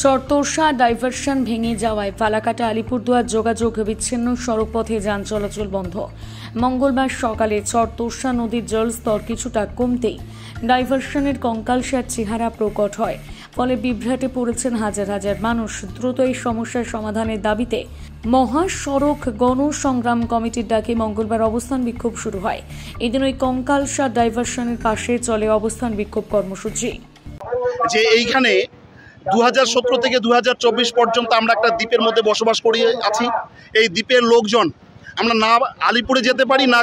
চরতোষা diversion ভেঙে যাওয়ায় ফালাকাটা আলিপুরদুয়ার যোগাযোগ বিচ্ছিন্ন, সড়কপথে যান চলাচল বন্ধ। মঙ্গলবার সকালে চরতোষা নদীর জলস্তর কিছুটা কমতেই ডাইভারশনের কঙ্কালসার চেহারা প্রকট হয়। ফলে বিভ্রাটে পড়েছেন হাজার হাজার মানুষ। দ্রুত এই সমস্যার সমাধানের দাবিতে মহাসড়ক গণসংগ্রাম কমিটির ডাকে মঙ্গলবার অবস্থান বিক্ষোভ শুরু হয়। এদিন ওই কঙ্কালসার ডাইভারশনের পাশে চলে অবস্থান বিক্ষোভ কর্মসূচি। যে এইখানে 2017 থেকে 2024 পর্যন্ত আমরা একটা দ্বীপের মধ্যে বসবাস করে আছি। এই দ্বীপের লোকজন আমরা না আলিপুরে যেতে পারি না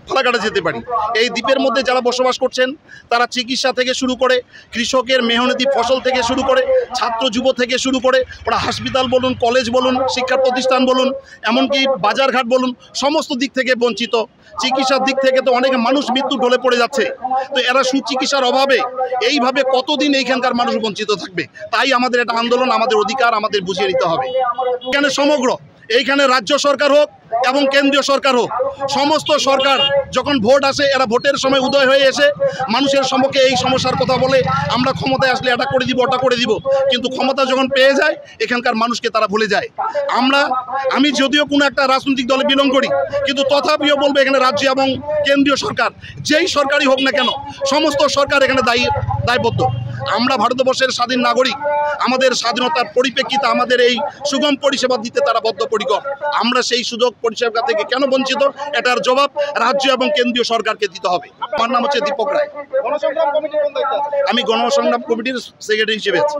ফালাকাটা যেতে পারি। এই দ্বীপের মধ্যে যারা বসবাস করছেন তারা চিকিৎসা থেকে শুরু করে, কৃষকের মেহনতি ফসল থেকে শুরু করে, ছাত্র যুব থেকে শুরু করে, ওরা হাসপাতাল বলুন, কলেজ বলুন, শিক্ষা প্রতিষ্ঠান বলুন, এমনকি বাজারঘাট বলুন, সমস্ত দিক থেকে বঞ্চিত। চিকিৎসার দিক থেকে তো অনেক মানুষ মৃত্যু ঢলে পড়ে যাচ্ছে। তো এরা সুচিকিৎসার অভাবে এইভাবে কতদিন এইখানকার মানুষ বঞ্চিত থাকবে? তাই আমাদের একটা আন্দোলন, আমাদের অধিকার আমাদের বুঝিয়ে নিতে হবে। এখানে সমগ্র এইখানে রাজ্য সরকার হোক এবং কেন্দ্রীয় সরকার হোক, সমস্ত সরকার যখন ভোট আসে, এরা ভোটের সময় উদয় হয়ে এসে মানুষের সম্মুখে এই সমস্যার কথা বলে, আমরা ক্ষমতায় আসলে এটা করে দিব, ওটা করে দিব। কিন্তু ক্ষমতা যখন পেয়ে যায় এখানকার মানুষকে তারা ভুলে যায়। আমি যদিও কোনো একটা রাজনৈতিক দলে বিলং করি, কিন্তু তথাপিও বলবো এখানে রাজ্য এবং কেন্দ্রীয় সরকার, যেই সরকারই হোক না কেন, সমস্ত সরকার এখানে দায়বদ্ধ। আমরা ভারতবর্ষের স্বাধীন নাগরিক, আমাদের স্বাধীনতার পরিপ্রেক্ষিতে আমাদের এই সুগম পরিষেবা দিতে তারা বদ্ধপরিকর। আমরা সেই সুযোগ পরিষেবা থেকে কেন বঞ্চিত, এটার জবাব রাজ্য এবং কেন্দ্রীয় সরকারকে দিতে হবে। আমার নাম হচ্ছে দীপক রায়, আমি গণসংগ্রাম কমিটির সেক্রেটারি হিসেবে আছি।